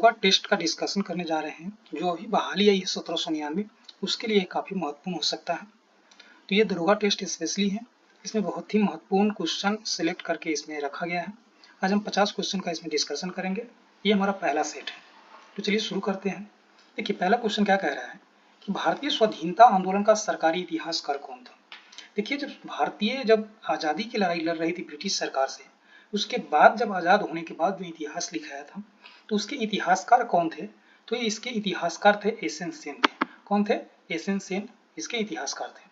दरोगा टेस्ट का डिस्कशन करने जा रहे हैं, जो अभी बहाली आई है 1799, उसके लिए काफ़ी महत्वपूर्ण हो सकता है। तो ये दरोगा टेस्ट स्पेशली है, इसमें बहुत ही महत्वपूर्ण क्वेश्चन सिलेक्ट करके इसमें रखा गया है। आज हम 50 क्वेश्चन का इसमें डिस्कशन करेंगे। ये हमारा पहला सेट है, तो चलिए शुरू करते हैं। देखिए पहला क्वेश्चन क्या कह रहा है कि भारतीय स्वाधीनता आंदोलन का सरकारी इतिहासकार कौन था। देखिए जब आज़ादी की लड़ाई लड़ रही थी ब्रिटिश सरकार से, उसके बाद जब आज़ाद होने के बाद जो इतिहास लिखाया था, तो उसके इतिहासकार कौन थे। तो इसके इतिहासकार थे एस एन सेन थे। कौन थे? एस एन सेन इसके इतिहासकार थे।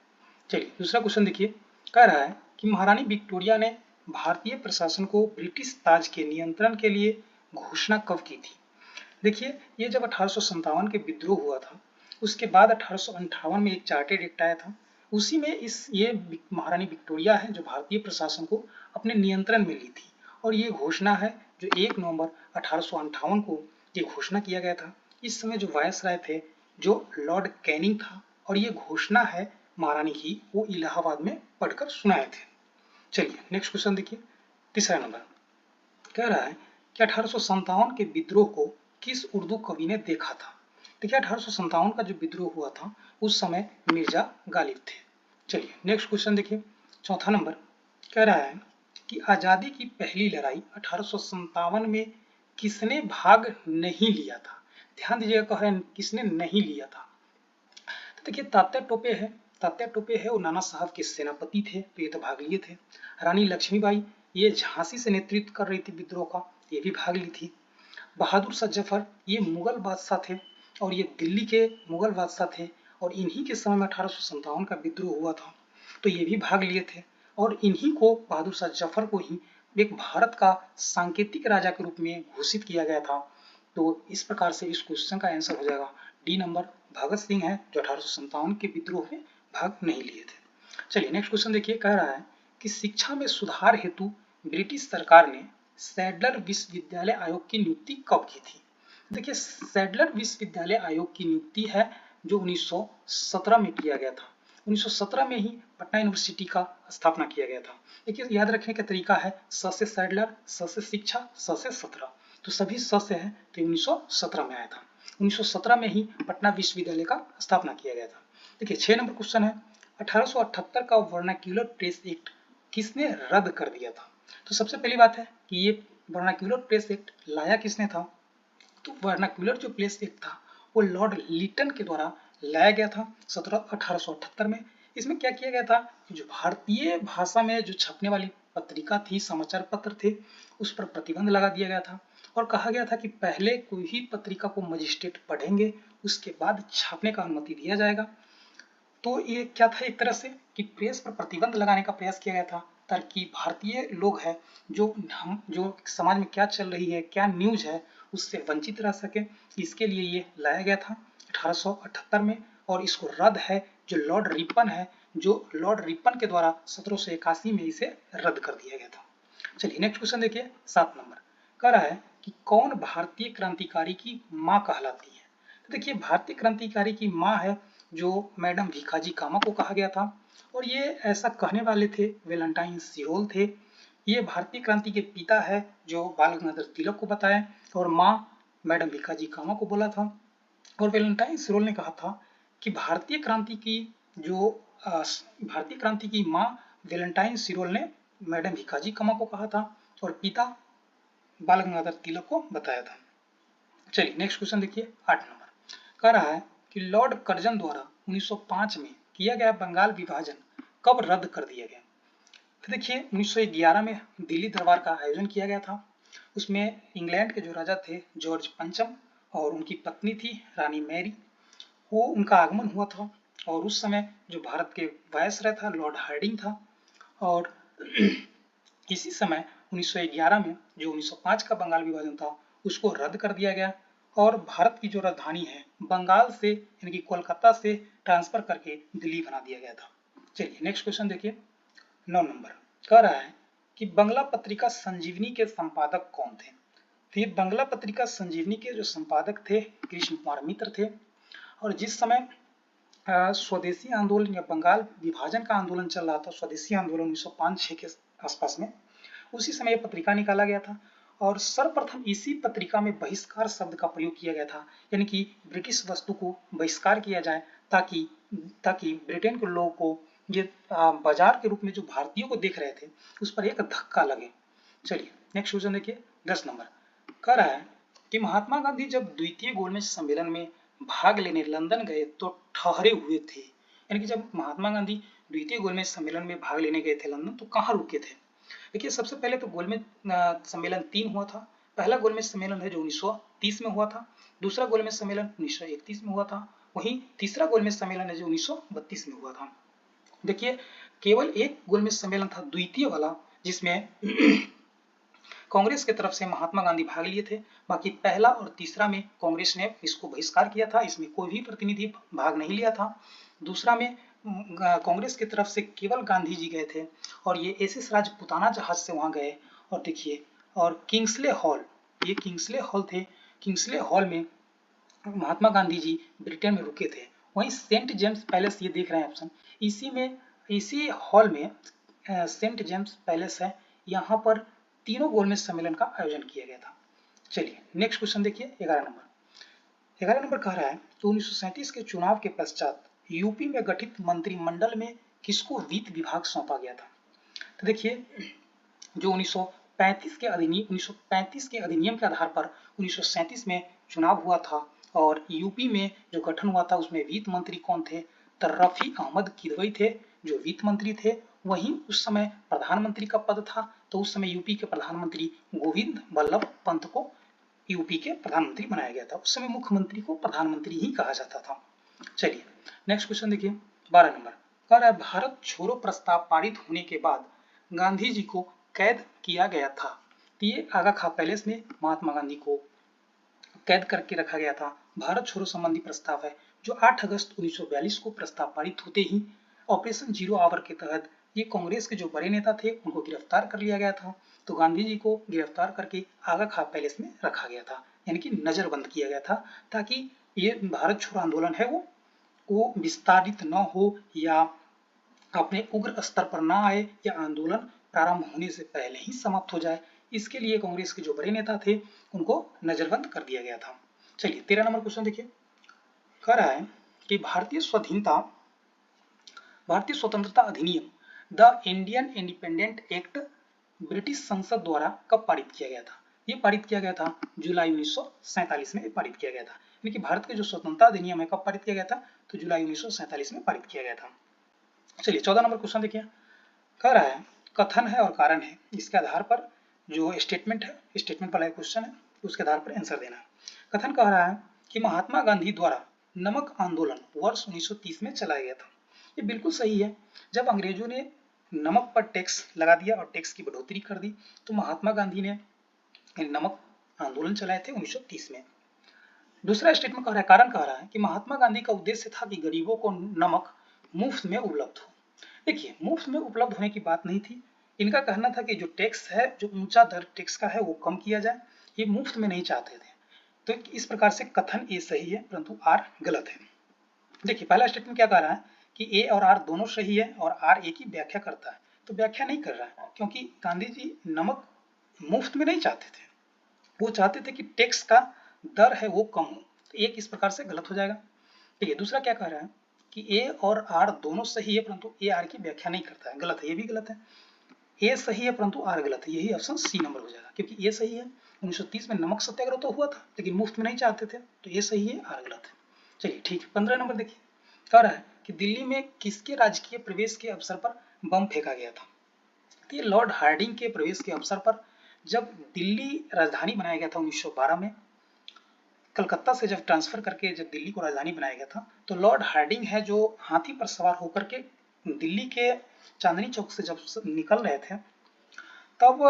चलिए दूसरा क्वेश्चन देखिए, कह रहा है कि महारानी विक्टोरिया ने भारतीय प्रशासन को ब्रिटिश ताज के नियंत्रण के लिए घोषणा कब की थी। देखिए ये जब 1857 के विद्रोह हुआ था, उसके बाद 1858 में एक चार्टेड एक्ट आया था। उसी में ये महारानी विक्टोरिया है जो भारतीय प्रशासन को अपने नियंत्रण में ली थी, और ये घोषणा है जो 1 नवंबर 1858 को ये घोषणा किया गया था। इस समय जो वायसराय थे जो लॉर्ड कैनिंग था, और ये घोषणा है महारानी की, वो इलाहाबाद में पढ़कर सुनाए थे। चलिए नेक्स्ट क्वेश्चन देखिए, तीसरा नंबर कह रहा है कि 1857 के विद्रोह को किस उर्दू कवि ने देखा था। देखिए 1857 का जो विद्रोह हुआ था, उस समय मिर्जा गालिब थे। चलिए नेक्स्ट क्वेश्चन देखिए, चौथा नंबर कह रहा है कि आजादी की पहली लड़ाई 1857 में किसने भाग नहीं लिया था। ध्यान दीजिएगा, कह रहे हैं किसने नहीं लिया था। तो देखिए तात्या टोपे है, वो नाना साहब के सेनापति थे, तो ये तो भाग लिए थे। रानी लक्ष्मीबाई ये झांसी से नेतृत्व कर रही थी विद्रोह का, ये भी भाग ली थी। बहादुर शाह जफर ये मुगल बादशाह थे, और ये दिल्ली के मुगल बादशाह थे, और इन्हीं के समय में 1857 का विद्रोह हुआ था, तो ये भी भाग लिए थे। और इन्हीं को, बहादुर शाह जफर को ही एक भारत का सांकेतिक राजा के रूप में घोषित किया गया था। तो इस प्रकार से इस क्वेश्चन का आंसर हो जाएगा डी नंबर, भगत सिंह है जो 1857 के विद्रोह में भाग नहीं लिए थे। चलिए नेक्स्ट क्वेश्चन देखिए, कह रहा है कि शिक्षा में सुधार हेतु ब्रिटिश सरकार ने सैडलर विश्वविद्यालय आयोग की नियुक्ति कब की थी। देखिए सैडलर विश्वविद्यालय आयोग की नियुक्ति है जो 1917 में किया गया था। 1917 में ही पटना यूनिवर्सिटी का स्थापना किया गया था। देखिए याद रखने का तरीका है, स से सैडलर, स से शिक्षा, स से 17, तो सभी स से है, तो 1917 में आया था। 1917 में ही पटना विश्वविद्यालय का स्थापना किया गया था। देखिए 6 नंबर क्वेश्चन है, 1878 का वर्नाक्यूलर प्रेस एक्ट किसने रद्द कर दिया था। तो सबसे पहली बात है कि ये वर्नाक्यूलर प्रेस एक्ट लाया किसने था। तो वर्नाक्यूलर जो प्रेस एक्ट था वो लॉर्ड लिटन के द्वारा लाया गया था 1878 में। इसमें क्या किया गया था, जो भारतीय भाषा में जो छपने वाली पत्रिका थी, समाचार पत्र थे, उस पर प्रतिबंध लगा दिया गया था, और कहा गया था कि पहले कोई भी पत्रिका को मजिस्ट्रेट पढ़ेंगे, उसके बाद छापने का अनुमति दिया जाएगा। तो ये क्या था, एक तरह से कि प्रेस पर प्रतिबंध लगाने का प्रयास किया गया था, ताकि भारतीय लोग हैं जो समाज में क्या चल रही है, क्या न्यूज है, उससे वंचित रह सके। इसके लिए ये लाया गया था 1878 में, और इसको रद्द है जो लॉर्ड रिपन है, जो लॉर्ड रिपन के द्वारा 1781 में इसे रद्द कर दिया गया था। चलिए नेक्स्ट क्वेश्चन देखिए, 7 नंबर कह रहा है कि कौन भारतीय क्रांतिकारी की मां कहलाती है। तो देखिए भारतीय क्रांतिकारी की मां है जो मैडम भीखाजी कामा को कहा गया था, और ये ऐसा कहने वाले थे वेलेंटाइन सिरोल थे। ये भारतीय क्रांति के पिता है जो बाल गंगाधर तिलक को बताया, और माँ मैडम भीखाजी कामा को बोला था। और वेलेंटाइन सिरोल ने कहा था कि भारतीय क्रांति की माँ वेलेंटाइन सिरोल ने मैडम भीखाजी कामा को कहा था, और पिता बाल गंगाधर तिलक को बताया था। चलिए नेक्स्ट क्वेश्चन देखिए, 8 नंबर कह रहा है कि लॉर्ड कर्जन द्वारा 1905 में किया गया बंगाल विभाजन कब रद्द कर दिया गया। तो देखिए 1911 में दिल्ली दरबार का आयोजन किया गया था। उसमें इंग्लैंड के जो राजा थे जॉर्ज पंचम, और उनकी पत्नी थी रानी मैरी, वो उनका आगमन हुआ था। और उस समय जो भारत के वायसराय था लॉर्ड हार्डिंग था, और इसी समय 1911 में जो 1905 का बंगाल विभाजन था उसको रद्द कर दिया गया, और भारत की जो राजधानी है बंगाल से यानी कि कोलकाता से ट्रांसफर करके दिल्ली बना दिया गया था। चलिए नेक्स्ट क्वेश्चन देखिए, 9 नंबर कह रहा है कि बंगला पत्रिका संजीवनी के संपादक कौन थे। तो ये बंगला पत्रिका संजीवनी के जो संपादक थे कृष्ण कुमार मित्र थे, और जिस समय स्वदेशी आंदोलन या बंगाल विभाजन का आंदोलन चल रहा था, स्वदेशी आंदोलन 1905-6 के आसपास में, उसी समय ये पत्रिका निकाला गया था। और सर्वप्रथम इसी पत्रिका में बहिष्कार शब्द का प्रयोग किया गया था, यानी कि ब्रिटिश वस्तु को बहिष्कार किया जाए ताकि ताकि ब्रिटेन के लोगों को ये बाजार के रूप में जो भारतीयों को देख रहे थे उस पर एक धक्का लगे। चलिए नेक्स्ट क्वेश्चन देखिए 10 नंबर कह रहा है कि महात्मा गांधी जब द्वितीय गोलमेज सम्मेलन में भाग लेने लंदन गए तो ठहरे हुए थे, यानी कि जब महात्मा गांधी द्वितीय गोलमेज सम्मेलन में भाग लेने गए थे लंदन तो कहाँ रुके थे। देखिए सबसे पहले तो गोलमेज सम्मेलन 3 हुआ था। पहला गोलमेज सम्मेलन है जो 1930 में हुआ था, दूसरा गोलमेज सम्मेलन 1931 में हुआ था, वहीं तीसरा गोलमेज सम्मेलन है जो 1932 में हुआ था। देखिए केवल एक गोलमेज सम्मेलन था द्वितीय वाला जिसमें कांग्रेस की तरफ से महात्मा गांधी भाग लिए थे, बाकी पहला और तीसरा में कांग्रेस ने इसको बहिष्कार किया था, इसमें कोई भी प्रतिनिधि भाग नहीं लिया था। दूसरा में कांग्रेस की तरफ से केवल गांधी जी गए थे और ये एसएस राजपुताना जहाज से वहां गए। और देखिए और किंग्सले हॉल, ये किंग्सले हॉल थे, किंग्सले हॉल में महात्मा गांधी जी ब्रिटेन में रुके थे। वहीं सेंट जेम्स पैलेस ये देख रहे हैं ऑप्शन, इसी हॉल में सेंट जेम्स पैलेस है, यहाँ पर तीनों गोलमेज सम्मेलन का आयोजन किया गया था। चलिए नेक्स्ट क्वेश्चन देखिए 11 नंबर कह रहा है तो 1937 के चुनाव के पश्चात यूपी में गठित मंत्रिमंडल में किसको वित्त विभाग सौंपा गया था। तो देखिए जो 1935 के अधिनियम के आधार पर 1937 में चुनाव हुआ था और यूपी में जो गठन हुआ था उसमें वित्त मंत्री कौन थे, तो रफी अहमद किदवई थे जो वित्त मंत्री थे। वहीं उस समय प्रधानमंत्री का पद था तो उस समय यूपी के प्रधानमंत्री गोविंद बल्लभ पंत को यूपी के प्रधानमंत्री बनाया गया था। उस समय मुख्यमंत्री को प्रधानमंत्री ही कहा जाता था। चलिए नेक्स्ट क्वेश्चन देखिए 12 नंबर कह रहा है भारत छोड़ो प्रस्ताव पारित होने के बाद गांधी जी को कैद किया गया था। तो ये आगा खां पैलेस में महात्मा गांधी को कैद करके रखा गया था। भारत छोड़ो संबंधी प्रस्ताव है जो 8 अगस्त 1942 को प्रस्ताव पारित होते ही ऑपरेशन जीरो आवर के तहत ये कांग्रेस के जो बड़े नेता थे उनको गिरफ्तार कर लिया गया था। तो गांधी जी को गिरफ्तार करके आगा खां पैलेस में रखा गया था, यानी कि नजरबंद किया गया था ताकि ये भारत छोड़ो आंदोलन है वो विस्तारित न हो या अपने उग्र स्तर पर ना आए या आंदोलन प्रारंभ होने से पहले ही समाप्त हो जाए। इसके लिए कांग्रेस के जो बड़े नेता थे उनको नजरबंद कर दिया गया था। चलिए 13 नंबर क्वेश्चन देखिए कह रहा है कि भारतीय स्वतंत्रता अधिनियम the Indian independent act British संसद द्वारा कब पारित किया गया था। ये पारित किया गया था जुलाई 1947 में पारित किया गया था, यानी कि भारत के जो स्वतंत्रता अधिनियम है कब पारित किया गया था, तो जुलाई 1947 में पारित किया गया था। चलिए 14 नंबर क्वेश्चन देखिए कह रहा है कथन है और कारण है, इसके आधार पर जो स्टेटमेंट है, स्टेटमेंट वाला क्वेश्चन है उसके आधार पर आंसर देना है। कथन कह रहा है कि महात्मा गांधी द्वारा नमक आंदोलन वर्ष 1930 में चलाया गया था। ये बिल्कुल सही है। जब अंग्रेजों ने नमक पर टैक्स लगा दिया और टैक्स की बढ़ोतरी कर दी तो महात्मा गांधी ने नमक आंदोलन चलाए थे 1930 में। दूसरा स्टेटमेंट कह रहा है, कारण कह रहा है कि महात्मा गांधी का उद्देश्य था कि गरीबों को नमक मुफ्त में उपलब्ध हो। देखिए मुफ्त में उपलब्ध होने की बात नहीं थी, इनका कहना था कि जो टैक्स है, जो ऊंचा दर टैक्स का है वो कम किया जाए, ये मुफ्त में नहीं चाहते थे। तो इस प्रकार से कथन ए सही है परंतु आर गलत है। देखिए पहला स्टेटमेंट क्या कह रहा है कि ए और आर दोनों सही है और आर ए की व्याख्या करता है, तो व्याख्या नहीं कर रहा है क्योंकि गांधी जी नमक मुफ्त में नहीं चाहते थे, वो चाहते थे कि टैक्स का दर है वो कम हो। तो एक इस प्रकार से गलत हो जाएगा। देखिए दूसरा क्या कह रहा है कि ए और आर दोनों सही है परंतु ए आर की व्याख्या नहीं करता है, गलत है, ये भी गलत है। ए सही है परंतु आर गलत है, यही ऑप्शन सी नंबर हो जाएगा क्योंकि ए सही है। 1930 में नमक सत्याग्रह तो हुआ था लेकिन मुफ्त में नहीं चाहते थे, तो ए सही है, आर गलत है। चलिए ठीक है 15 नंबर देखिए कह रहा है कि दिल्ली में किसके राजकीय प्रवेश के अवसर पर बम फेंका गया था। तो ये लॉर्ड हार्डिंग के प्रवेश के अवसर पर, जब दिल्ली राजधानी बनाया गया था 1912 में, कलकत्ता से जब ट्रांसफर करके जब दिल्ली को राजधानी बनाया गया था तो लॉर्ड हार्डिंग है जो हाथी पर सवार होकर के दिल्ली के चांदनी चौक से जब निकल रहे थे तब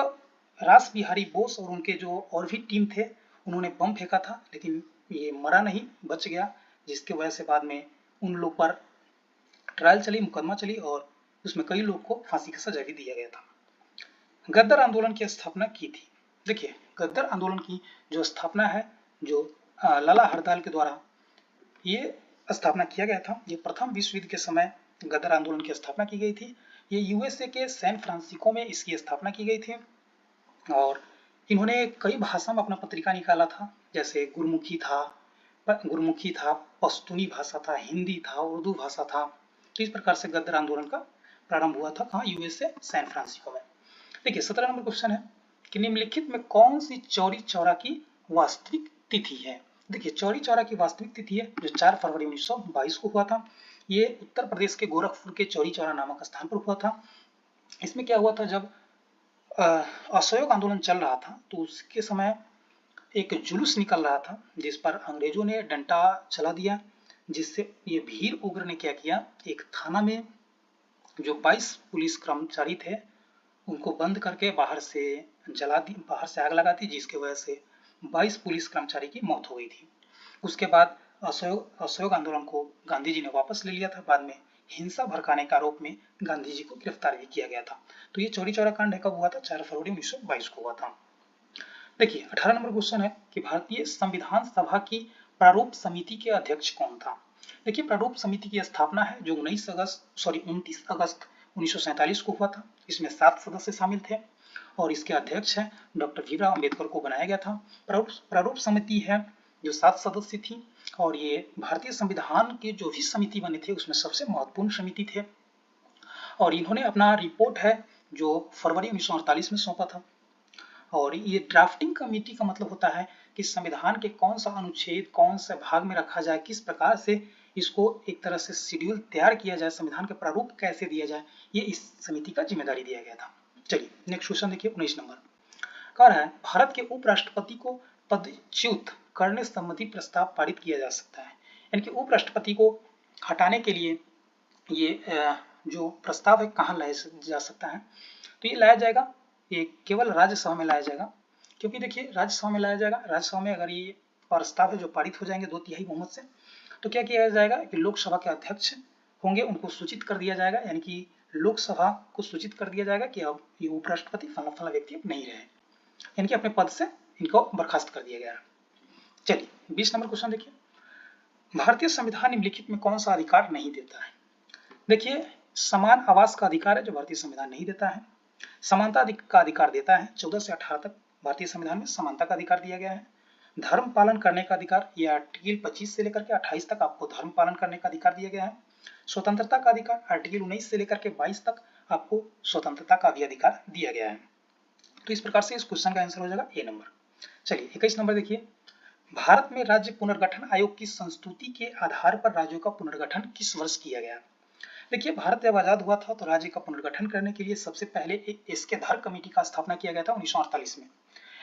रास बिहारी बोस और उनके जो और भी टीम थे उन्होंने बम फेंका था, लेकिन ये मरा नहीं, बच गया, जिसकी वजह से बाद में उन लोग पर ट्रायल चली, मुकदमा चली और उसमें कई लोग को फांसी की सजा भी दिया गया था। गद्दर आंदोलन की स्थापना की थी। देखिए गद्दर आंदोलन की जो स्थापना है, जो लाला हरदयाल के द्वारा ये स्थापना किया गया था, ये प्रथम विश्व युद्ध के समय गद्दर आंदोलन की स्थापना की गई थी। ये यूएसए के सैन फ्रांसिस्को में इसकी स्थापना की गई थी और इन्होंने कई भाषा में अपना पत्रिका निकाला था, जैसे गुरमुखी था, पश्तूनी भाषा था, हिंदी था, उर्दू भाषा था। तो इस प्रकार से गद्दार आंदोलन का प्रारंभ हुआ था। कहाँ? यूएसए, सैन फ्रांसिस्को में। देखिए 17 नंबर क्वेश्चन है कि निम्नलिखित में कौन सी चौरी चौरा की वास्तविक तिथि है। देखिए चौरी चौरा की वास्तविक तिथि है जो 4 फरवरी 1922 को हुआ था। ये उत्तर प्रदेश के गोरखपुर के चौरी चौरा नामक स्थान पर हुआ था। इसमें क्या हुआ था, जब असहयोग आंदोलन चल रहा था तो उसके समय एक जुलूस निकल रहा था जिस पर अंग्रेजों ने डंडा चला दिया, जिससे ये भीड़ उग्र ने क्या किया, एक थाना में जो 22 पुलिस कर्मचारी थे उनको बंद करके बाहर से बाहर से आग लगा दी, जिसकी वजह से 22 पुलिस कर्मचारी की मौत हो गई थी। उसके बाद असहयोग आंदोलन को गांधी जी ने वापस ले लिया था। बाद में हिंसा भड़काने के आरोप में गांधी जी को गिरफ्तार भी किया गया था। तो ये चौरी चौरा कांड कब हुआ था? 4 फरवरी 1922 को हुआ था। देखिए 18 नंबर क्वेश्चन है कि भारतीय संविधान सभा की प्रारूप समिति के अध्यक्ष कौन था। देखिए प्रारूप समिति की स्थापना है जो 29 अगस्त 1947 को हुआ था। इसमें 7 सदस्य शामिल थे और इसके अध्यक्ष हैं डॉक्टर भीमराव अंबेडकर को बनाया गया था। प्रारूप समिति है जो 7 सदस्य थी और ये भारतीय संविधान के जो भी समिति बने थे उसमें सबसे महत्वपूर्ण समिति थे और इन्होंने अपना रिपोर्ट है जो फरवरी 1948 में सौंपा था। और ये ड्राफ्टिंग कमेटी का मतलब होता है कि संविधान के कौन सा अनुच्छेद कौन से भाग में रखा जाए, किस प्रकार से इसको एक तरह से शेड्यूल तैयार किया जाए, संविधान के प्रारूप कैसे दिया जाए, ये इस समिति का जिम्मेदारी दिया गया था। चलिए नेक्स्ट क्वेश्चन देखिए 19 नंबर कह रहा है भारत के उपराष्ट्रपति को पदच्युत करने संबंधी प्रस्ताव पारित किया जा सकता है। यानी कि उपराष्ट्रपति को हटाने के लिए ये जो प्रस्ताव है कहाँ लाया जा सकता है, तो ये लाया जाएगा, ये केवल राज्यसभा में लाया जाएगा। क्योंकि देखिए राज्यसभा में लाया जाएगा, राज्यसभा में अगर ये प्रस्ताव है जो पारित हो जाएंगे 2/3 बहुमत से, तो क्या किया जाएगा कि लोकसभा के अध्यक्ष होंगे उनको सूचित कर दिया जाएगा, यानी कि लोकसभा को सूचित कर दिया जाएगा कि अब ये उपराष्ट्रपति फला फला व्यक्ति अब नहीं रहे, यानी कि अपने पद से इनको बर्खास्त कर दिया गया। चलिए 20 नंबर क्वेश्चन देखिए, भारतीय संविधान निम्नलिखित में कौन सा अधिकार नहीं देता है। देखिए समान आवास का अधिकार है जो भारतीय संविधान नहीं देता है। समानता का अधिकार देता है, 14 से 18 तक भारतीय संविधान में समानता का अधिकार दिया गया है। धर्म पालन करने का अधिकार, ये आर्टिकल 25 से लेकर के 28 तक आपको धर्म पालन करने का अधिकार दिया गया है। स्वतंत्रता का अधिकार, आर्टिकल 19 से लेकर के 22 तक आपको स्वतंत्रता का भी अधिकार दिया गया है। तो इस प्रकार से इस क्वेश्चन का आंसर हो जाएगा ए नंबर। चलिए 21 नंबर देखिए, भारत में राज्य पुनर्गठन आयोग की संस्तुति के आधार पर राज्यों का पुनर्गठन किस वर्ष किया गया। देखिए भारत जब आजाद हुआ था तो राज्य का पुनर्गठन करने के लिए सबसे पहले एक एसके धर कमेटी का स्थापना किया गया था 1948 में।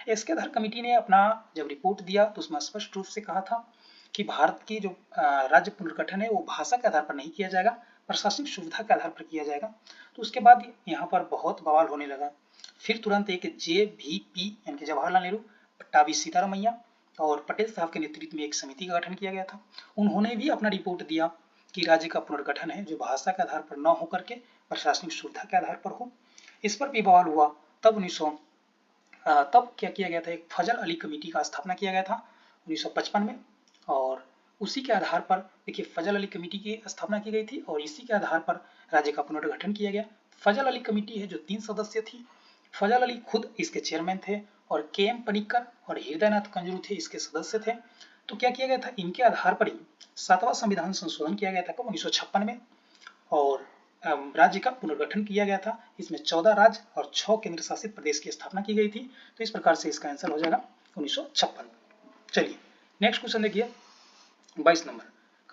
एसके धर कमेटी ने अपना जब रिपोर्ट दिया तो उसमें स्पष्ट रूप से कहा था कि भारत की जो राज्य पुनर्गठन है वो भाषा के आधार पर नहीं किया जाएगा, प्रशासनिक सुविधा के आधार पर किया जाएगा। तो उसके बाद यहाँ पर बहुत बवाल होने लगा। फिर तुरंत एक JVP यानी कि जवाहरलाल नेहरू, पट्टाभी सीतारामैया और पटेल साहब के नेतृत्व में एक समिति का गठन किया गया था। उन्होंने भी अपना रिपोर्ट दिया कि राज्य का पुनर्गठन है जो भाषा के आधार पर न होकर के प्रशासनिक सुविधा के आधार पर हो। इस पर भी बवाल हुआ। तब क्या किया गया था, एक फजल अली कमेटी का स्थापना किया गया था 1955 में और उसी के आधार पर देखिए फजल अली कमेटी की स्थापना की गई थी और इसी के आधार पर राज्य का पुनर्गठन किया गया। फजल अली कमेटी है जो 3 सदस्य थी। फजल अली खुद इसके चेयरमैन थे और KM पनिक्कर और हृदयनाथ कंजरू थे इसके सदस्य थे। तो क्या किया गया था, इनके आधार पर ही 7वां संविधान संशोधन किया गया था 1956 में और राज्य का पुनर्गठन किया गया था। इसमें 14 राज्य और 6 केंद्र शासित प्रदेश की स्थापना की गई थी। तो इस प्रकार से इसका आंसर हो जाएगा 1956। चलिए नेक्स्ट क्वेश्चन देखिए 22 नंबर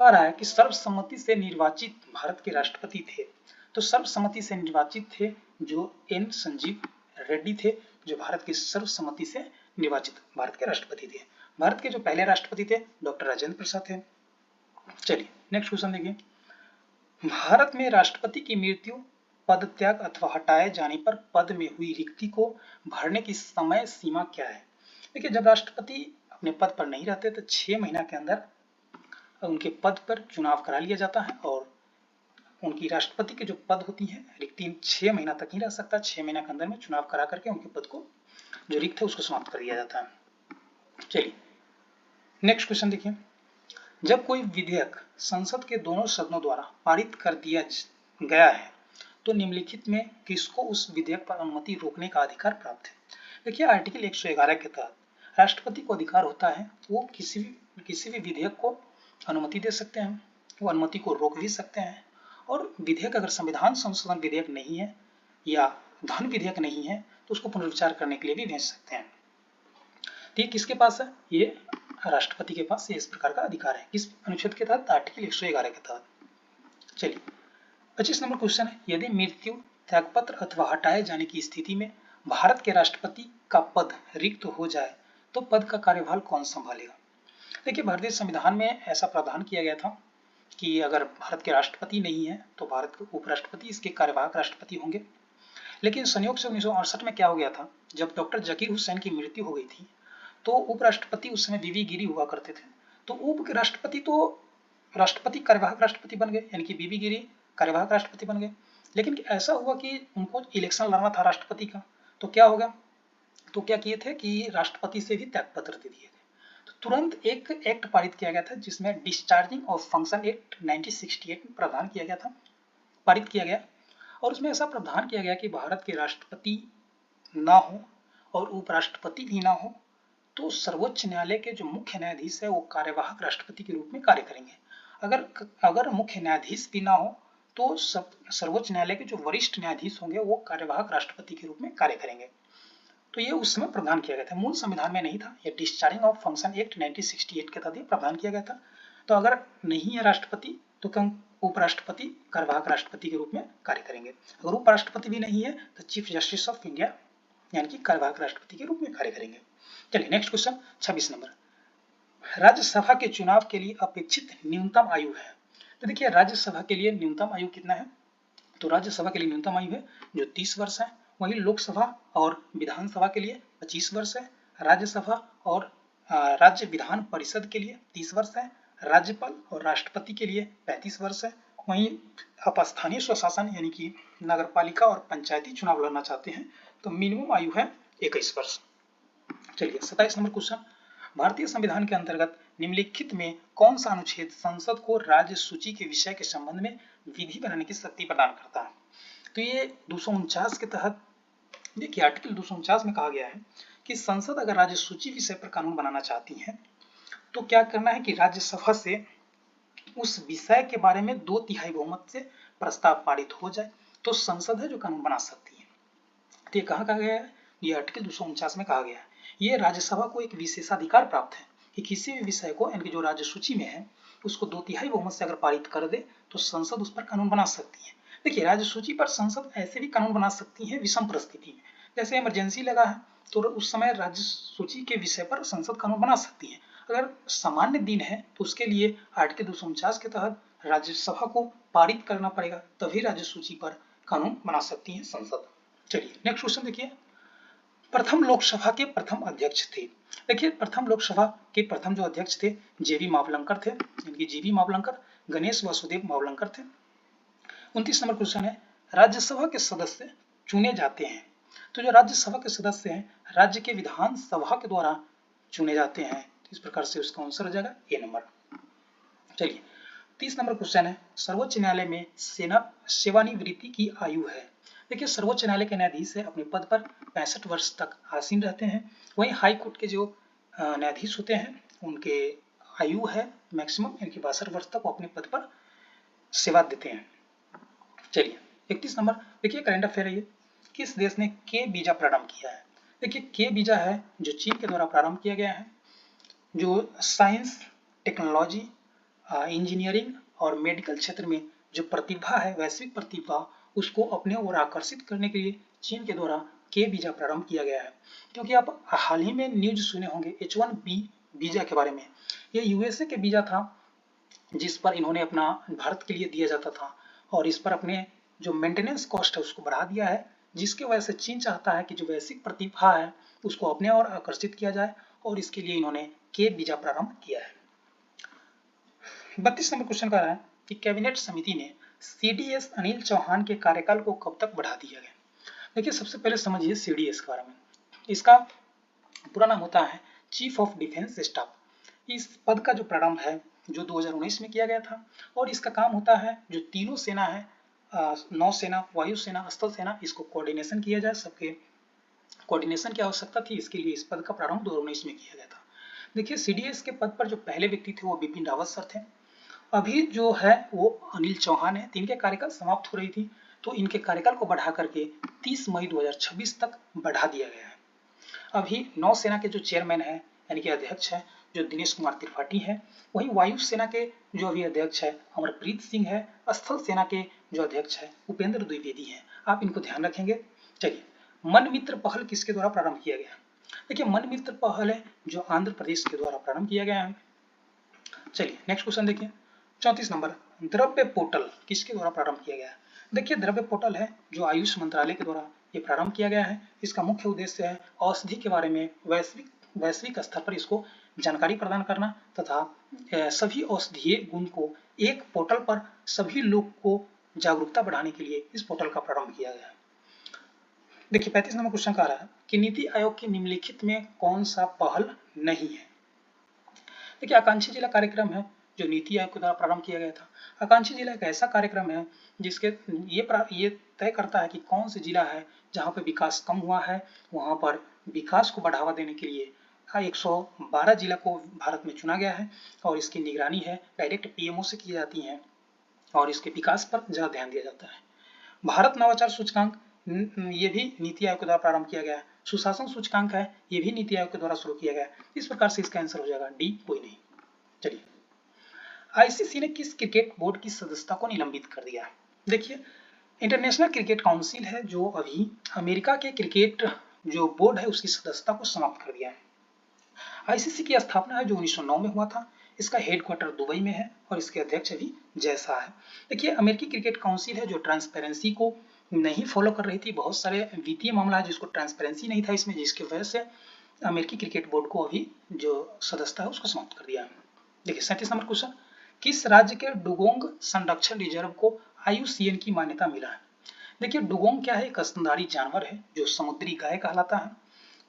कह रहा है कि सर्वसम्मति से निर्वाचित भारत के राष्ट्रपति थे। तो सर्वसम्मति से निर्वाचित थे जो N संजीव रेड्डी थे, जो भारत की सर्वसम्मति से निर्वाचित भारत के राष्ट्रपति थे। भारत के जो पहले राष्ट्रपति थे डॉक्टर राजेंद्र प्रसाद थे। चलिए नेक्स्ट क्वेश्चन देखिए, भारत में राष्ट्रपति की मृत्यु, पदत्याग अथवा हटाए जाने पर पद में हुई रिक्ति को भरने की समय सीमा क्या है। देखिए जब राष्ट्रपति अपने पद पर नहीं रहते तो 6 महीना के अंदर उनके पद पर चुनाव करा लिया जाता है और उनकी राष्ट्रपति के जो पद होती है रिक्ति 6 महीना तक ही रह सकता है। 6 महीना के अंदर में चुनाव करा करके उनके पद को जो रिक्त है उसको समाप्त कर दिया जाता है। चलिए नेक्स्ट क्वेश्चन देखिए, जब कोई विधेयक संसद के दोनों सदनों द्वारा पारित कर दिया गया है तो निम्नलिखित में किसको उस विधेयक पर अनुमति रोकने का अधिकार प्राप्त है। देखिए आर्टिकल 111 के तहत राष्ट्रपति को अधिकार होता है वो किसी भी विधेयक को अनुमति दे सकते हैं, वो अनुमति को रोक भी सकते हैं, और विधेयक अगर संविधान संशोधन विधेयक नहीं है या धन विधेयक नहीं है तो उसको पुनर्विचार करने के लिए भी भेज सकते हैं। तो ये किसके पास है? ये राष्ट्रपति के पास ये इस प्रकार का अधिकार है। किस अनुच्छेद के तहत? आर्टिकल 111 के तहत। चलिए 25 नंबर क्वेश्चन है, यदि मृत्यु, त्यागपत्र अथवा हटाए जाने की स्थिति में भारत के राष्ट्रपति का पद रिक्त हो जाए तो पद का कार्यभार कौन संभालेगा? देखिए भारतीय संविधान में ऐसा प्रावधान किया गया था कि अगर भारत के राष्ट्रपति नहीं है तो भारत के उपराष्ट्रपति इसके कार्यवाहक राष्ट्रपति होंगे। लेकिन संयोग से 1968 में क्या हो गया था, जब डॉक्टर जकीर हुसैन की मृत्यु हो गई थी तो उपराष्ट्रपति उस समय वीवी गिरी हुआ करते थे, तो उप राष्ट्रपति तो राष्ट्रपति कार्यवाहक राष्ट्रपति बन गए, यानी कि वीवी गिरी कार्यवाहक राष्ट्रपति बन गए। लेकिन ऐसा हुआ कि उनको इलेक्शन लड़ना था राष्ट्रपति का, तो क्या होगा, तो क्या किए थे कि राष्ट्रपति से भी त्यागपत्र दे दिए थे। तो तुरंत एक एक्ट पारित किया गया था जिसमें डिस्चार्जिंग ऑफ फंक्शन एक्ट 1968 में प्रावधान किया गया था, पारित किया गया, और उसमें ऐसा प्रावधान किया गया कि भारत के राष्ट्रपति ना हो और उपराष्ट्रपति भी ना हो तो सर्वोच्च न्यायालय के जो मुख्य न्यायाधीश है वो कार्यवाहक राष्ट्रपति के रूप में कार्य करेंगे। अगर मुख्य न्यायाधीश भी ना हो तो सर्वोच्च न्यायालय के जो वरिष्ठ न्यायाधीश होंगे वो कार्यवाहक राष्ट्रपति के रूप में कार्य करेंगे। तो ये उस समय प्रावधान किया गया था, मूल संविधान में नहीं था। ये डिस्चार्जिंग ऑफ फंक्शन एक्ट 1968 के तहत प्रावधान किया गया था। तो अगर नहीं है राष्ट्रपति तो क्या उपराष्ट्रपति कार्यवाहक राष्ट्रपति के रूप में कार्य करेंगे। अगर उपराष्ट्रपति भी नहीं है तो चीफ जस्टिस ऑफ इंडिया यानी कि कार्यवाहक राष्ट्रपति के रूप में कार्य करेंगे। चलिए नेक्स्ट क्वेश्चन 26 नंबर, राज्यसभा के चुनाव के लिए अपेक्षित न्यूनतम आयु है। तो देखिए राज्यसभा के लिए न्यूनतम आयु कितना है, तो राज्यसभा के लिए न्यूनतम आयु है जो 30 वर्ष है। वहीं लोकसभा और विधानसभा के लिए 25 वर्ष है। राज्यसभा और राज्य विधान परिषद के लिए 30 वर्ष है। राज्यपाल और राष्ट्रपति के लिए 35 वर्ष है। वहीं आप स्थानीय स्वशासन यानी कि नगरपालिका और पंचायती चुनाव लड़ना चाहते हैं तो मिनिमम आयु है 21 वर्ष। चलिए 27 नंबर क्वेश्चन, भारतीय संविधान के अंतर्गत निम्नलिखित में कौन सा अनुच्छेद संसद को राज्य सूची के विषय के संबंध में विधि बनाने की शक्ति प्रदान करता है? तो ये 249 के तहत देखिए आर्टिकल 249 में कहा गया है कि संसद अगर राज्य सूची विषय पर कानून बनाना चाहती है तो क्या करना है कि राज्यसभा से उस विषय के बारे में 2/3 बहुमत से प्रस्ताव पारित हो जाए तो संसद है जो कानून बना सकती है। तो ये कहाँ कहा गया है, ये आर्टिकल 249 में कहा गया है। ये राज्यसभा को एक विशेषाधिकार प्राप्त है कि किसी भी विषय को यानी कि जो राज्य सूची में है उसको 2/3 बहुमत से अगर पारित कर दे तो संसद उस पर कानून बना सकती है। देखिए राज्य सूची पर संसद ऐसे भी कानून बना सकती है विषम परिस्थिति में, जैसे इमरजेंसी लगा है तो उस समय राज्य सूची के विषय पर संसद कानून बना सकती है। अगर सामान्य दिन है तो उसके लिए आर्टिकल 249 के तहत राज्यसभा को पारित करना पड़ेगा, तभी राज्य सूची पर कानून बना सकती है संसद। चलिए नेक्स्ट क्वेश्चन देखिए, प्रथम लोकसभा के प्रथम अध्यक्ष थे। देखिए प्रथम लोकसभा के प्रथम जो अध्यक्ष थे जेबी मावलंकर थे, यानी कि जीबी मावलंकर, गणेश वासुदेव मावलंकर थे। 29 नंबर क्वेश्चन है, राज्यसभा के सदस्य चुने जाते हैं। तो जो राज्यसभा के सदस्य हैं राज्य के विधानसभा के द्वारा चुने जाते हैं, तो इस प्रकार से उसका आंसर हो जाएगा ए नंबर। चलिए 30 नंबर क्वेश्चन है, सर्वोच्च न्यायालय में सेवानिवृत्ति की आयु है। देखिए सर्वोच्च न्यायालय के न्यायाधीश अपने पद पर 65 वर्ष तक आसीन रहते हैं। वहीं हाई कोर्ट के जो न्यायाधीश होते हैं उनके आयु है मैक्सिमम यानी कि 62 वर्ष तक वो अपने पद पर सेवा देते हैं। चलिए 31 नंबर देखिए करंट अफेयर है, किस देश ने के वीजा प्रारंभ किया है? देखिए के वीजा है जो चीन के द्वारा प्रारंभ किया गया है, जो साइंस, टेक्नोलॉजी, इंजीनियरिंग और मेडिकल क्षेत्र में जो प्रतिभा है, वैश्विक प्रतिभा, उसको अपने ओर आकर्षित करने के लिए चीन के द्वारा के वीजा प्रारंभ किया गया है। क्योंकि आप हाल ही में न्यूज सुने होंगे H1B वीजा के बारे में, ये यूएसए के वीजा था जिस पर इन्होंने अपना भारत के लिए दिया जाता था और इस पर अपने जो मेंटेनेंस कॉस्ट है उसको बढ़ा दिया है, जिसकी वजह से चीन चाहता है कि जो वैश्विक प्रतिभा है उसको अपने ओर आकर्षित किया जाए और इसके लिए इन्होंने के वीजा प्रारंभ किया है। 32 नंबर क्वेश्चन कह रहा है कि कैबिनेट समिति ने सीडीएस अनिल चौहान के कार्यकाल को कब तक बढ़ा दिया गया? देखिए सबसे पहले समझिए सीडीएस के बारे में, इसका पूरा नाम होता है चीफ ऑफ डिफेंस स्टाफ। इस पद का जो प्रारंभ है जो 2019 में किया गया था और इसका काम होता है जो तीनों सेना है, नौसेना, वायुसेना, स्थल सेना, इसको कोऑर्डिनेशन किया जाए, सबके कोऑर्डिनेशन की आवश्यकता थी, इसके लिए इस पद का प्रारंभ 2019 में किया गया था। देखिए सीडीएस के पद पर जो पहले व्यक्ति थे वो बिपिन रावत सर थे। अभी जो है वो अनिल चौहान है। इनके कार्यकाल समाप्त हो रही थी, तो इनके कार्यकाल को बढ़ा करके 30 मई 2026 तक बढ़ा दिया गया है। अभी नौसेना के जो चेयरमैन है यानी कि अध्यक्ष है जो दिनेश कुमार त्रिपाठी है, वहीं वायुसेना के जो अभी अध्यक्ष है अमरप्रीत सिंह है, स्थल सेना के जो अध्यक्ष है उपेंद्र द्विवेदी है। आप इनको ध्यान रखेंगे। चलिए, मन मित्र पहल किसके द्वारा प्रारंभ किया गया? देखिए मन मित्र पहल है जो आंध्र प्रदेश के द्वारा प्रारंभ किया गया है। चलिए नेक्स्ट क्वेश्चन देखिए, 34 नंबर, द्रव्य पोर्टल किसके द्वारा प्रारंभ किया गया है? देखिए द्रव्य पोर्टल है जो आयुष मंत्रालय के द्वारा ये प्रारंभ किया गया है। इसका मुख्य उद्देश्य है औषधि के बारे में वैश्विक स्तर पर इसको जानकारी प्रदान करना तथा सभी औषधीय गुण को एक पोर्टल पर सभी लोग को जागरूकता बढ़ाने के लिए इस पोर्टल का प्रारंभ किया गया है। देखिए 35 नंबर क्वेश्चन कह रहा है कि नीति आयोग की निम्नलिखित में कौन सा पहल नहीं है? देखिए आकांक्षी जिला कार्यक्रम है जो नीति आयोग के द्वारा प्रारंभ किया गया था। आकांक्षी जिला एक ऐसा कार्यक्रम है जिसके ये तय करता है कि कौन सा जिला है जहाँ पर विकास कम हुआ है, वहाँ पर विकास को बढ़ावा देने के लिए 112 जिला को भारत में चुना गया है और इसकी निगरानी है डायरेक्ट पीएमओ से की जाती है और इसके विकास पर ज़्यादा ध्यान दिया जाता है। भारत नवाचार सूचकांक ये भी नीति आयोग के द्वारा प्रारंभ किया गया है। सुशासन सूचकांक है, ये भी नीति आयोग के द्वारा शुरू किया गया है। इस प्रकार से इसका आंसर हो जाएगा डी, कोई नहीं। चलिए, आईसीसी ने किस क्रिकेट बोर्ड की सदस्यता को निलंबित कर दिया है? देखिए इंटरनेशनल क्रिकेट काउंसिल है जो अभी अमेरिका के क्रिकेट जो बोर्ड है उसकी सदस्यता को समाप्त कर दिया है। आईसीसी की स्थापना है जो 1909 में हुआ था। इसका हेडक्वार्टर दुबई में है और इसके अध्यक्ष भी जय शाह है। देखिए अमेरिकी क्रिकेट काउंसिल है जो ट्रांसपेरेंसी को नहीं फॉलो कर रही थी। बहुत सारे वित्तीय मामला है जिसको ट्रांसपेरेंसी नहीं था इसमें, जिसकी वजह से अमेरिकी क्रिकेट बोर्ड को अभी जो सदस्यता है उसको समाप्त कर दिया है। देखिए 37 नंबर क्वेश्चन, किस राज्य के डुगोंग संरक्षण रिजर्व को IUCN की मान्यता मिला है? देखिए डुगोंग क्या है? एक स्तनधारी जानवर है जो समुद्री गाय कहलाता है।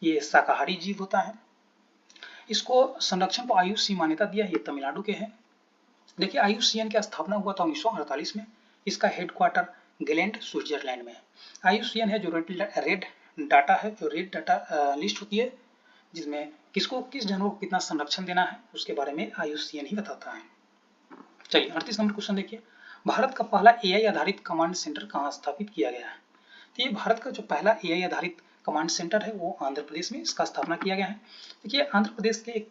ये शाकाहारी जीव होता है। इसको संरक्षण को IUCN मान्यता दिया है। ये तमिलनाडु के हैं। देखिए IUCN की स्थापना हुआ था 1948 में। इसका हेडक्वार्टर गेलेंट स्विट्जरलैंड में है। IUCN है जो रेड डाटा है, जो रेड डाटा लिस्ट होती है जिसमें किसको किस जानवर को कितना संरक्षण देना है उसके बारे में IUCN ही बताता है। चलिए 38 नंबर क्वेश्चन देखिए, भारत का पहला AI आधारित कमांड सेंटर कहाँ स्थापित किया गया है? तो ये भारत का जो पहला AI आधारित कमांड सेंटर है वो आंध्र प्रदेश में इसका स्थापना किया गया है। देखिए आंध्र प्रदेश के एक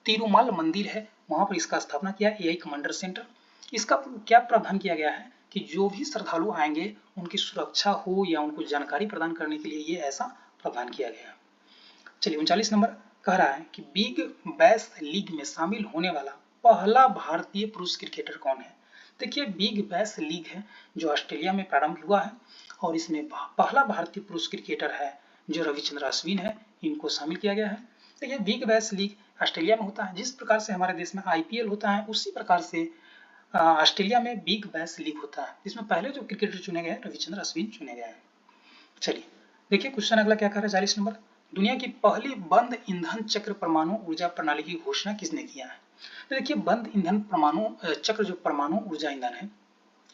तिरुमल मंदिर है, वहां पर इसका स्थापना किया AI कमांडर सेंटर। इसका क्या प्रावधान किया गया है कि जो भी श्रद्धालु आएंगे उनकी सुरक्षा हो या उनको जानकारी प्रदान करने के लिए ये ऐसा प्रावधान किया गया है। चलिए 39 नंबर कह रहा है कि बिग बैश लीग में शामिल होने वाला पहला भारतीय पुरुष क्रिकेटर कौन है? देखिए बिग बैश लीग है जो ऑस्ट्रेलिया में प्रारंभ हुआ है और इसमें पहला भारतीय पुरुष क्रिकेटर है जो रविचंद्र अश्विन है, इनको शामिल किया गया है। देखिए बिग बैश लीग ऑस्ट्रेलिया में होता है। जिस प्रकार से हमारे देश में IPL होता है उसी प्रकार से ऑस्ट्रेलिया में बिग बैश लीग होता है, जिसमें पहले जो क्रिकेटर चुने गए हैं रविचंद्र अश्विन चुने गए हैं। चलिए देखिए क्वेश्चन अगला क्या कह रहा है 40 नंबर, दुनिया की पहली बंद ईंधन चक्र परमाणु ऊर्जा प्रणाली की घोषणा किसने किया है? तो देखिए बंद ईंधन परमाणु चक्र जो परमाणु ऊर्जा ईंधन है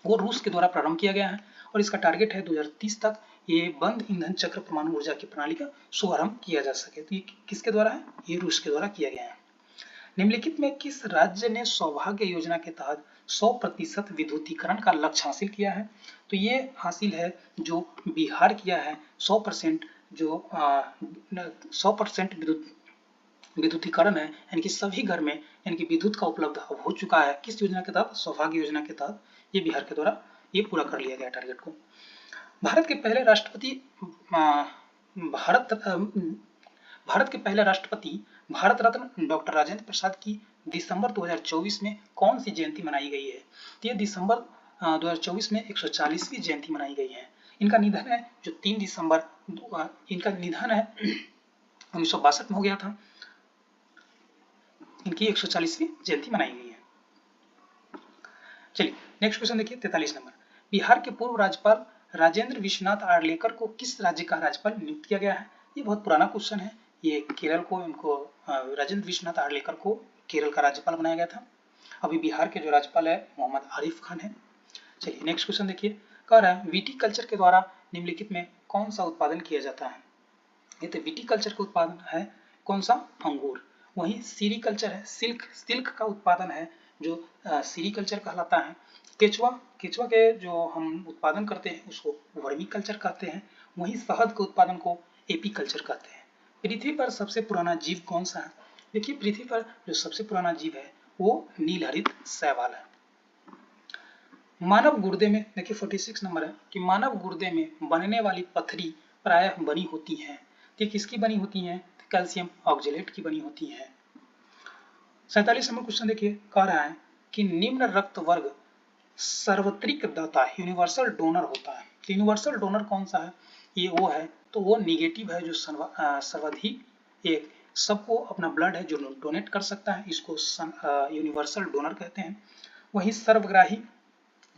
वो रूस के द्वारा प्रारंभ किया गया है और इसका टारगेट है 2030 तक ये बंद ईंधन चक्र परमाणु ऊर्जा की प्रणाली का शुभारंभ किया जा सके। तो ये किसके द्वारा है? ये रूस के द्वारा किया गया है। निम्नलिखित में किस राज्य ने सौभाग्य योजना के तहत 100% विद्युतीकरण का लक्ष्य हासिल किया है? तो ये हासिल है जो बिहार किया है। 100% जो 100% विद्युतीकरण है यानी कि सभी घर में यानी कि विद्युत का उपलब्ध हो चुका है। किस योजना के तहत? सौभाग्य योजना के तहत ये बिहार के द्वारा ये पूरा कर लिया गया टारगेट को। भारत के पहले राष्ट्रपति भारत रत्न डॉक्टर राजेंद्र प्रसाद की दिसंबर 2024 में कौन सी जयंती मनाई गई है? तो ये दिसंबर 2024 में 140वीं जयंती मनाई गई है। इनका निधन है जो 3 दिसंबर इनका निधन है 1962 में हो गया था। इनकी 140वीं जयंती मनाई गई है। चलिए नेक्स्ट क्वेश्चन देखिए 43 नंबर, बिहार के पूर्व राज्यपाल राजेंद्र विश्वनाथ आर्लेकर को किस राज्य का राज्यपाल नियुक्त किया गया है? ये बहुत पुराना क्वेश्चन है। ये केरल को इनको राजेंद्र विश्वनाथ आर्लेकर को केरल का राज्यपाल बनाया गया था। अभी बिहार के जो राज्यपाल है मोहम्मद आरिफ खान है। चलिए नेक्स्ट क्वेश्चन देखिए, कह रहा है विटी कल्चर के द्वारा निम्नलिखित में कौन सा उत्पादन किया जाता है? ये तो विटीकल्चर का उत्पादन है कौन सा, अंगूर। वहीं सीरीकल्चर है, सिल्क का उत्पादन है जो सीरीकल्चर कहलाता है। केचुआ के जो हम उत्पादन करते हैं उसको वर्मी कल्चर कहते हैं। वहीं शहद के उत्पादन को एपीकल्चर कहते हैं। पृथ्वी पर सबसे पुराना जीव कौन सा है? देखिए पृथ्वी पर जो सबसे पुराना जीव है वो नीलहरित शैवाल है। मानव गुर्दे में देखिए 46 नंबर है कि मानव गुर्दे में बनने वाली पथरी प्रायः बनी होती हैं। ये किसकी बनी होती हैं? कैल्शियम ऑक्जेलेट की बनी होती हैं। 47 नंबर क्वेश्चन देखिए, कह रहा है कि निम्न रक्त वर्ग सार्वत्रिक दाता यूनिवर्सल डोनर होता है। तो यूनिवर्सल डोनर कौन सा है? ये वो है, तो वो निगेटिव है जो सर्वाधिक एक सबको अपना ब्लड है जो डोनेट कर सकता है, इसको यूनिवर्सल डोनर कहते हैं। वही सर्वग्राही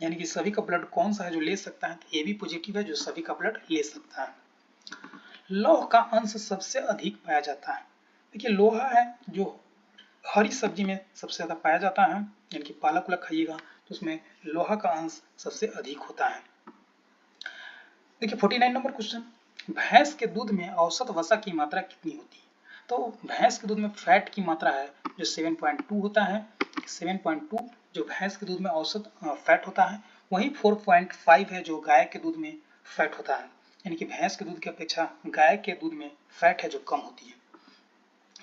यानी कि सभी का ब्लड कौन सा है जो ले सकता है? ए बी पॉजिटिव है जो सभी का ब्लड ले सकता है। लौह का अंश सबसे अधिक पाया जाता है। देखिए लोहा है जो हरी सब्जी में सबसे ज्यादा पाया जाता है, यानी कि पालक उलक खाइएगा तो उसमें लोहा का अंश सबसे अधिक होता है। देखिए 49 नंबर क्वेश्चन, भैंस के दूध में औसत वसा की मात्रा कितनी होती है? तो भैंस के दूध में फैट की मात्रा है जो 7.2 होता है। 7.2 जो भैंस के दूध में औसत फैट होता है। वहीं 4.5 है जो गाय के दूध में फैट होता है, यानी कि भैंस के दूध की अपेक्षा गाय के दूध में फैट है जो कम होती है।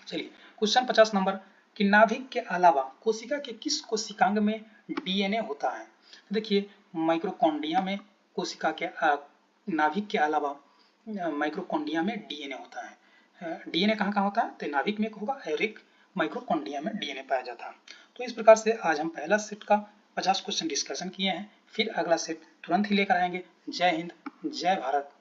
चलिए क्वेश्चन 50 नंबर कि नाभिक के अलावा कोशिका के किस कोशिकांग में डीएनए होता है? देखिए माइक्रोकॉन्ड्रिया में कोशिका के नाभिक के अलावा माइक्रोकॉन्ड्रिया में डीएनए होता है। डीएनए कहाँ कहाँ होता है? तो नाभिक में होगा और एक माइक्रोकॉन्ड्रिया में डीएनए पाया जाता है। तो इस प्रकार से आज हम पहला सेट का 50 क्वेश्चन डिस्कशन किए हैं, फिर अगला सेट तुरंत ही लेकर आएंगे। जय हिंद, जय भारत।